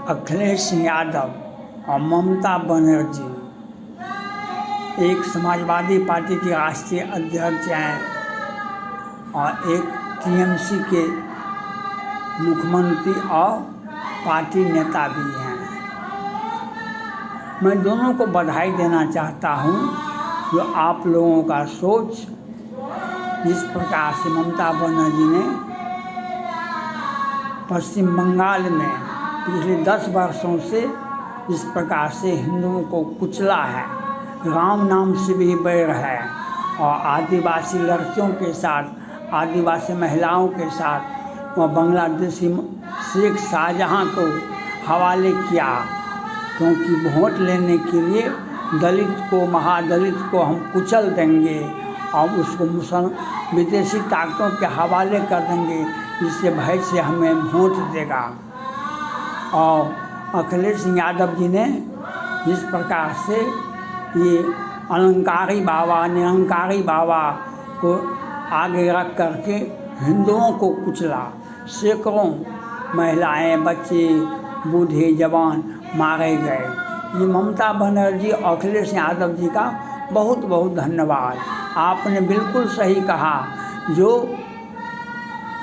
अखिलेश यादव और ममता बनर्जी एक समाजवादी पार्टी के राष्ट्रीय अध्यक्ष हैं और एक टीएमसी के मुख्यमंत्री और पार्टी नेता भी हैं। मैं दोनों को बधाई देना चाहता हूं जो आप लोगों का सोच जिस प्रकार से ममता बनर्जी ने पश्चिम बंगाल में पिछले 10 वर्षों से इस प्रकार से हिंदुओं को कुचला है, राम नाम से भी बैर है और आदिवासी लड़कियों के साथ, आदिवासी महिलाओं के साथ वह बांग्लादेशी शेख शाहजहां को हवाले किया, क्योंकि वोट लेने के लिए दलित को, महादलित को हम कुचल देंगे और उसको विदेशी ताकतों के हवाले कर देंगे, जिससे भय से हमें वोट देगा। और अखिलेश यादव जी ने जिस प्रकार से ये अलंकारी बाबा, निरंकारी बाबा को आगे रख करके हिंदुओं को कुचला, सैकड़ों महिलाएं, बच्चे, बूढ़े, जवान मारे गए। ये ममता बनर्जी और अखिलेश यादव जी का बहुत बहुत धन्यवाद। आपने बिल्कुल सही कहा, जो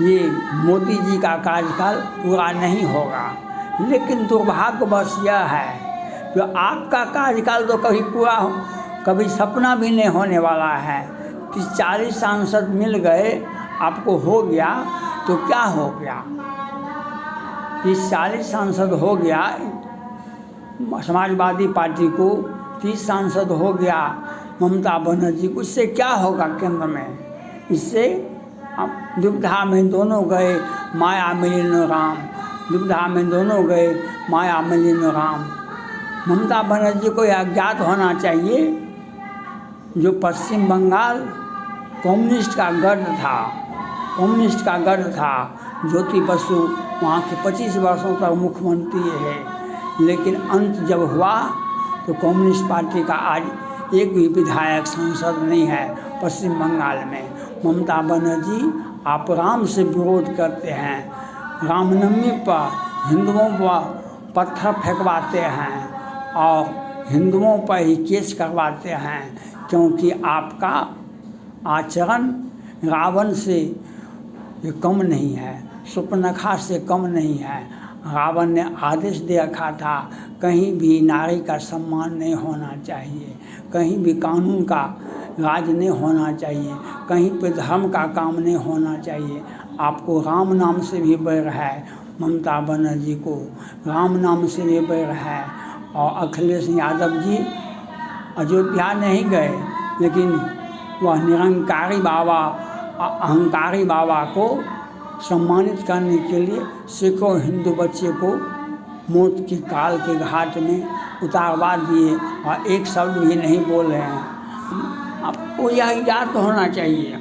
ये मोदी जी का कार्यकाल पूरा नहीं होगा, लेकिन दुर्भाग्यवश यह है जो आपका कार्यकाल तो कभी पूरा कभी सपना भी नहीं होने वाला है। 40 सांसद मिल गए, आपको हो गया तो क्या हो गया? 40 सांसद हो गया, समाजवादी पार्टी को 30 सांसद हो गया, ममता बनर्जी को, इससे क्या होगा केंद्र में? इससे दुविधा में दोनों गए, माया मिलिन राम, दुविधा में दोनों गए, माया मिलिन राम। ममता बनर्जी को यह ज्ञात होना चाहिए, जो पश्चिम बंगाल कम्युनिस्ट का गढ़ था, कम्युनिस्ट का गढ़ था, ज्योति बसु वहाँ के 25 वर्षों तक मुख्यमंत्री है, लेकिन अंत जब हुआ तो कम्युनिस्ट पार्टी का आज एक भी विधायक सांसद नहीं है पश्चिम बंगाल में। ममता बनर्जी आप राम से विरोध करते हैं, रामनवमी पर हिंदुओं पर पत्थर फेंकवाते हैं और हिंदुओं पर ही केस करवाते हैं, क्योंकि आपका आचरण रावण से कम नहीं है, शूर्पणखा से कम नहीं है। रावण ने आदेश दे रखा था, कहीं भी नारी का सम्मान नहीं होना चाहिए, कहीं भी कानून का राज नहीं होना चाहिए, कहीं पे धर्म का काम नहीं होना चाहिए। आपको राम नाम से भी बैर है, ममता बनर्जी को राम नाम से भी बैर है। और अखिलेश यादव जी अयोध्या नहीं गए, लेकिन वह निरंकारी बाबा, अहंकारी बाबा को सम्मानित करने के लिए सैकड़ों हिंदू बच्चे को मौत की काल के घाट में उतारवा दिए और एक शब्द भी नहीं बोल रहे हैं। आपको यह याद होना चाहिए,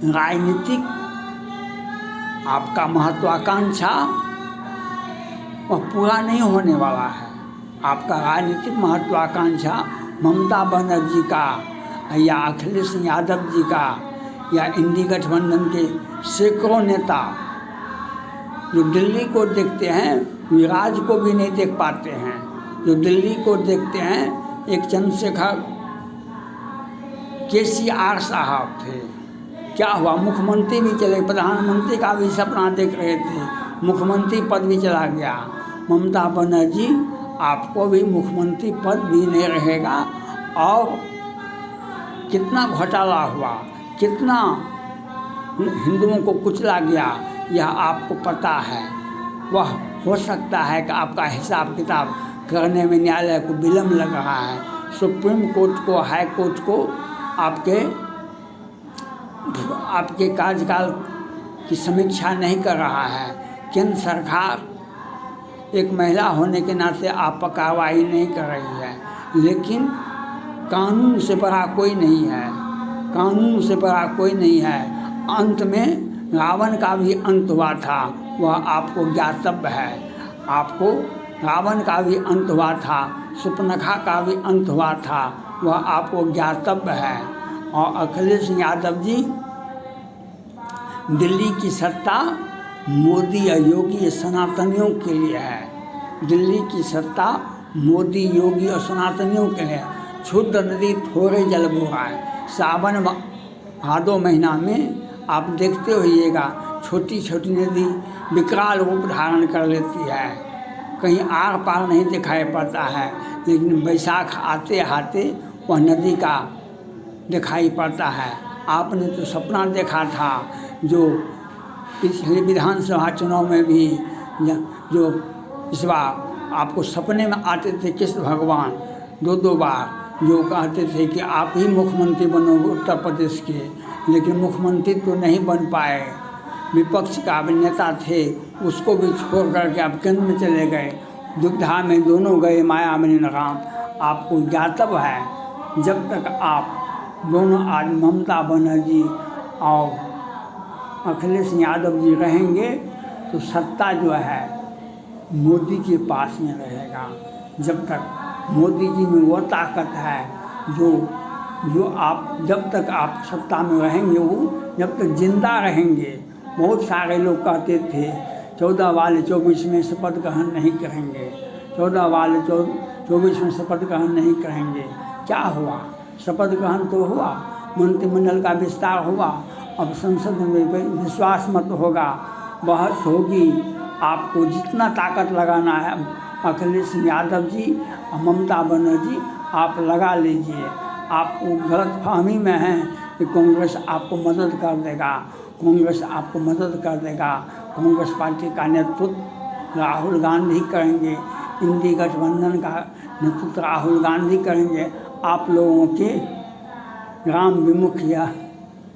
राजनीतिक आपका महत्वाकांक्षा वह पूरा नहीं होने वाला है। आपका राजनीतिक महत्वाकांक्षा ममता बनर्जी का या अखिलेश यादव जी का या इंडी गठबंधन के सैकड़ों नेता जो दिल्ली को देखते हैं, विराज को भी नहीं देख पाते हैं, जो दिल्ली को देखते हैं, एक चंद्रशेखर KCR साहब थे, क्या हुआ? मुख्यमंत्री भी चले, प्रधानमंत्री का भी सपना देख रहे थे, मुख्यमंत्री पद भी चला गया। ममता बनर्जी आपको भी मुख्यमंत्री पद भी नहीं रहेगा और कितना घोटाला हुआ, कितना हिंदुओं को कुचला गया, यह आपको पता है। वह हो सकता है कि आपका हिसाब किताब करने में न्यायालय को विलम्ब लग रहा है, सुप्रीम कोर्ट को, हाई कोर्ट को आपके कार्यकाल की समीक्षा नहीं कर रहा है। केंद्र सरकार एक महिला होने के नाते आप पर कार्रवाई नहीं कर रही है, लेकिन कानून से बड़ा कोई नहीं है, कानून से बड़ा कोई नहीं है। अंत में रावण का भी अंत हुआ था, वह आपको ज्ञातव्य है। आपको रावण का भी अंत हुआ था, शूर्पणखा का भी अंत हुआ था, वह आपको ज्ञातव्य है। और अखिलेश यादव जी दिल्ली की सत्ता मोदी या योगी ये सनातनियों के लिए है। दिल्ली की सत्ता मोदी, योगी और सनातनियों के लिए। क्षुद्र नदी थोड़े जल बो रहा है। सावन भादो महीना में आप देखते होइएगा छोटी छोटी नदी विकराल रूप धारण कर लेती है, कहीं आर पार नहीं दिखाई पड़ता है। लेकिन बैसाख आते आते वह नदी का दिखाई पड़ता है। आपने तो सपना देखा था, जो पिछले विधानसभा चुनाव में भी जो इस बार आपको सपने में आते थे कृष्ण भगवान 2-2 बार, जो कहते थे कि आप ही मुख्यमंत्री बनोगे उत्तर प्रदेश के, लेकिन मुख्यमंत्री तो नहीं बन पाए। विपक्ष का नेता थे, उसको भी छोड़ करके आप केंद्र में चले गए। दुविधा में दोनों गए माया में राम। आपको ज्ञातव्य है, जब तक आप दोनों आज ममता बनर्जी और अखिलेश यादव जी रहेंगे तो सत्ता जो है मोदी के पास में रहेगा। जब तक मोदी जी में वो ताकत है जो आप जब तक आप सत्ता में रहेंगे, वो जब तक जिंदा रहेंगे। बहुत सारे लोग कहते थे 14 वाले 24 में शपथ ग्रहण नहीं करेंगे, 14 वाले 24 में शपथ ग्रहण नहीं करेंगे। क्या हुआ? शपथ ग्रहण तो हुआ, मंत्रिमंडल का विस्तार हुआ। अब संसद में विश्वास मत होगा, बहस होगी। आपको जितना ताकत लगाना है अखिलेश यादव जी और ममता बनर्जी आप लगा लीजिए। आप गलतफहमी में हैं कि कांग्रेस आपको मदद कर देगा, कांग्रेस आपको मदद कर देगा। कांग्रेस पार्टी का नेतृत्व राहुल गांधी करेंगे, इंडी गठबंधन का नेतृत्व राहुल गांधी करेंगे। आप लोगों के राम विमुख यह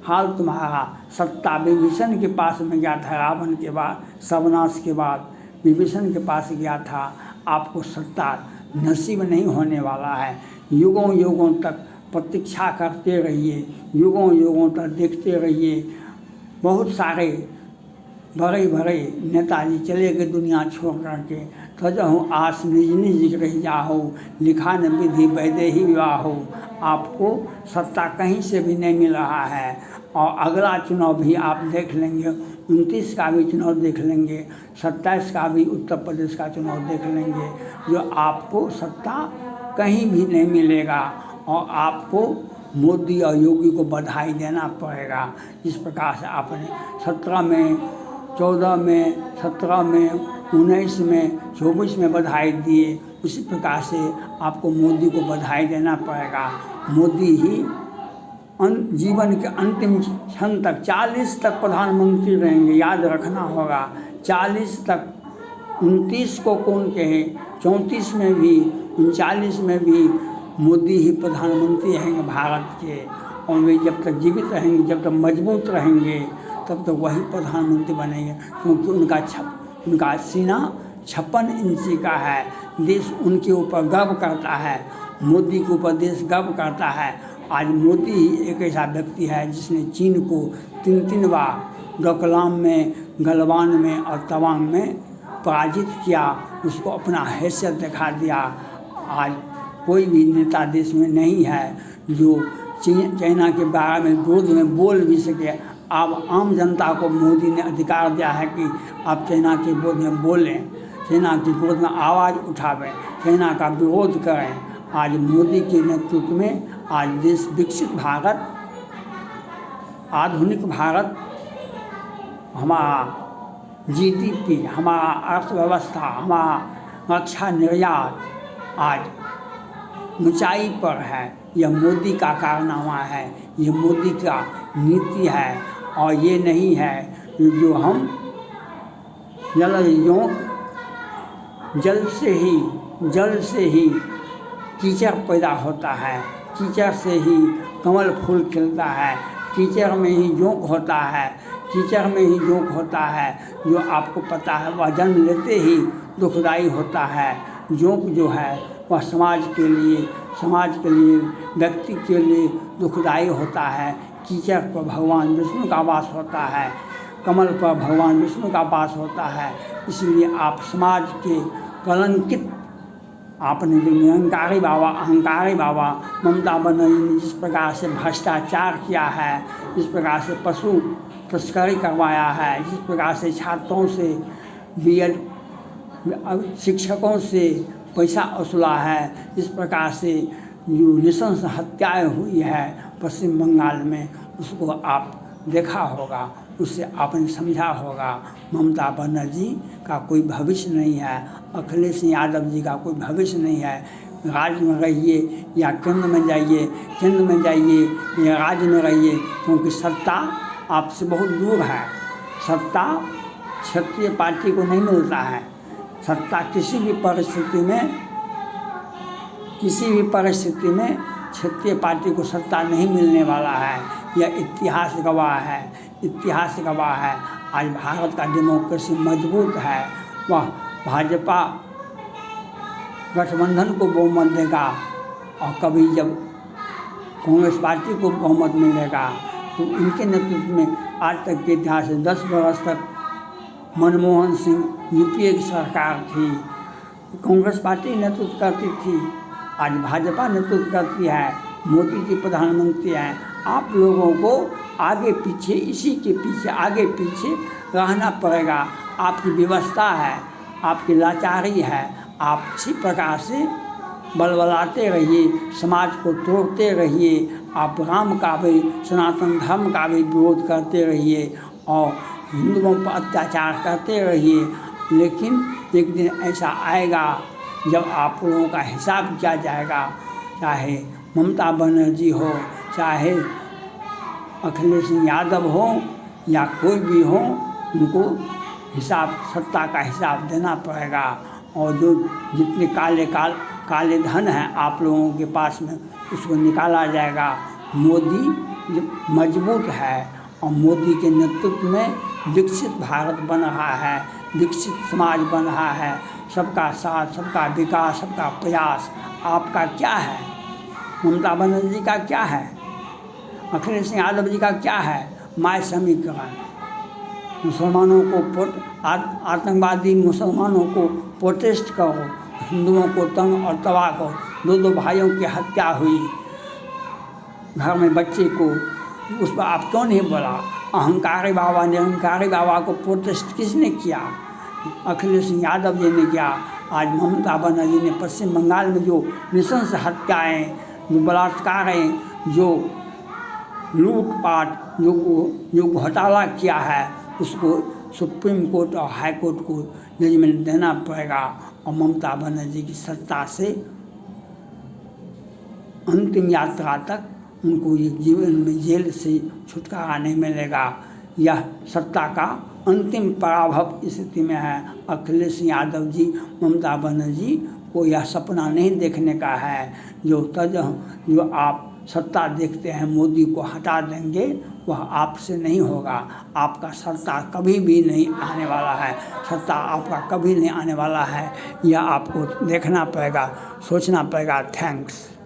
हाल तुम्हारा। सत्ता विभीषण के पास में गया था, रावण के बाद, सर्वनाश के बाद विभीषण के पास गया था। आपको सत्ता नसीब नहीं होने वाला है। युगों युगों तक प्रतीक्षा करते रहिए, युगों युगों तक देखते रहिए। बहुत सारे बड़े बड़े नेताजी चले गए दुनिया छोड़ करके। तजहु आस निज निज रह जाहो, लिखा न विधि वैदेही विवाहो। आपको सत्ता कहीं से भी नहीं मिल रहा है। और अगला चुनाव भी आप देख लेंगे, 29 का भी चुनाव देख लेंगे, 27 का भी उत्तर प्रदेश का चुनाव देख लेंगे, जो आपको सत्ता कहीं भी नहीं मिलेगा। और आपको मोदी और योगी को बधाई देना पड़ेगा। जिस प्रकार से आपने 17 में, 14 में, 17 में, 19 में, 24 में बधाई दिए, उसी प्रकार से आपको मोदी को बधाई देना पड़ेगा। मोदी ही जीवन के अंतिम क्षण तक 40 तक प्रधानमंत्री रहेंगे, याद रखना होगा। 40 तक, 29 को कौन कहे, 34 में भी, 39 में भी मोदी ही प्रधानमंत्री रहेंगे भारत के। और वे जब तक जीवित रहेंगे, जब तक मजबूत रहेंगे, तब तक वही प्रधानमंत्री बनेंगे। क्योंकि उनका सीना 56 इंची का है। देश उनके ऊपर गर्व करता है, मोदी के ऊपर देश गर्व करता है। आज मोदी ही एक ऐसा व्यक्ति है जिसने चीन को 3 बार डोकलाम में, गलवान में और तवांग में पराजित किया, उसको अपना हैसियत दिखा दिया। आज कोई भी नेता देश में नहीं है जो चाइना के बारे में विरोध में बोल भी सके। अब आम जनता को मोदी ने अधिकार दिया है कि आप चाइना के विरोध में बोलें, चाइना के विरोध में आवाज़ उठावें, चाइना का विरोध करें। आज मोदी के नेतृत्व में आज देश विकसित भारत, आधुनिक भारत, हमारा जीडीपी, हमारा अर्थव्यवस्था, हमारा रक्षा निर्यात आज ऊंचाई पर है। यह मोदी का कारनामा है, यह मोदी का नीति है। और ये नहीं है जो हम जल से ही कीचड़ पैदा होता है, कीचड़ से ही कमल फूल खिलता है, कीचड़ में ही जोंक होता है, कीचड़ में ही जोंक होता है। जो आपको पता है वह जन्म लेते ही दुखदाई होता है। जोंक जो है वह समाज के लिए, व्यक्ति के लिए दुखदाई होता है। कीचड़ पर भगवान विष्णु का वास होता है, कमल पर भगवान विष्णु का वास होता है। इसलिए आप समाज के कलंकित, आपने जो अहंकारी बाबा ममता बनर्जी ने जिस प्रकार से भ्रष्टाचार किया है, जिस प्रकार से पशु तस्करी करवाया है, जिस प्रकार से छात्रों से बीएड शिक्षकों से पैसा वसूला है, इस प्रकार से जो नृशंस हत्याएं हुई है पश्चिम बंगाल में, उसको आप देखा होगा, उससे आपने समझा होगा ममता बनर्जी का कोई भविष्य नहीं है, अखिलेश यादव जी का कोई भविष्य नहीं है। राज्य में रहिए या केंद्र में जाइए, या राज्य में रहिए, क्योंकि सत्ता आपसे बहुत दूर है। सत्ता क्षेत्रीय पार्टी को नहीं मिलता है। सत्ता किसी भी परिस्थिति में क्षेत्रीय पार्टी को सत्ता नहीं मिलने वाला है। यह इतिहास गवाह है। आज भारत का डेमोक्रेसी मजबूत है। वह भाजपा गठबंधन को बहुमत देगा, और कभी जब कांग्रेस पार्टी को बहुमत मिलेगा तो उनके नेतृत्व में आज तक के इतिहास से 10 वर्ष तक मनमोहन सिंह यूपीए की सरकार थी, कांग्रेस पार्टी नेतृत्व करती थी, आज भाजपा नेतृत्व करती है, मोदी जी प्रधानमंत्री हैं। आप लोगों को आगे पीछे आगे पीछे रहना पड़ेगा। आपकी व्यवस्था है, आपकी लाचारी है, आप इसी प्रकार से बलबलाते रहिए, समाज को तोड़ते रहिए, आप राम का भी सनातन धर्म का भी विरोध करते रहिए और हिंदुओं पर अत्याचार करते रहिए। लेकिन एक दिन ऐसा आएगा जब आप लोगों का हिसाब किया जाएगा, चाहे ममता बनर्जी हो, चाहे अखिलेश यादव हो या कोई भी हो, उनको सत्ता का हिसाब देना पड़ेगा। और जो जितने काले धन हैं आप लोगों के पास में, उसको निकाला जाएगा। मोदी जो मजबूत है और मोदी के नेतृत्व में विकसित भारत बन रहा है, विकसित समाज बन रहा है। सबका साथ, सबका विकास, सबका प्रयास। आपका क्या है? ममता बनर्जी का क्या है? अखिलेश यादव जी का क्या है? माय समीकरण। मुसलमानों को आतंकवादी मुसलमानों को प्रोटेस्ट करो, हिंदुओं को तंग और तबाह करो। 2 भाइयों की हत्या हुई, घर में बच्चे को, उस पर आप क्यों नहीं बोला? अहंकारी बाबा को प्रोटेस्ट किसने किया? अखिलेश यादव जी ने किया। आज ममता बनर्जी ने पश्चिम बंगाल में जो नृशंस हत्याएं, जो बलात्कारें, जो लूटपाट, जो घोटाला किया है, उसको सुप्रीम कोर्ट और हाई कोर्ट को जजमेंट देना पड़ेगा। और ममता बनर्जी की सत्ता से अंतिम यात्रा तक उनको ये जीवन में जेल से छुटकारा नहीं मिलेगा। यह सत्ता का अंतिम पराभव स्थिति में है। अखिलेश यादव जी, ममता बनर्जी को यह सपना नहीं देखने का है जो आप सत्ता देखते हैं मोदी को हटा देंगे, वह आपसे नहीं होगा। आपका सत्ता कभी भी नहीं आने वाला है, सत्ता आपका कभी नहीं आने वाला है। यह आपको देखना पड़ेगा, सोचना पड़ेगा। थैंक्स।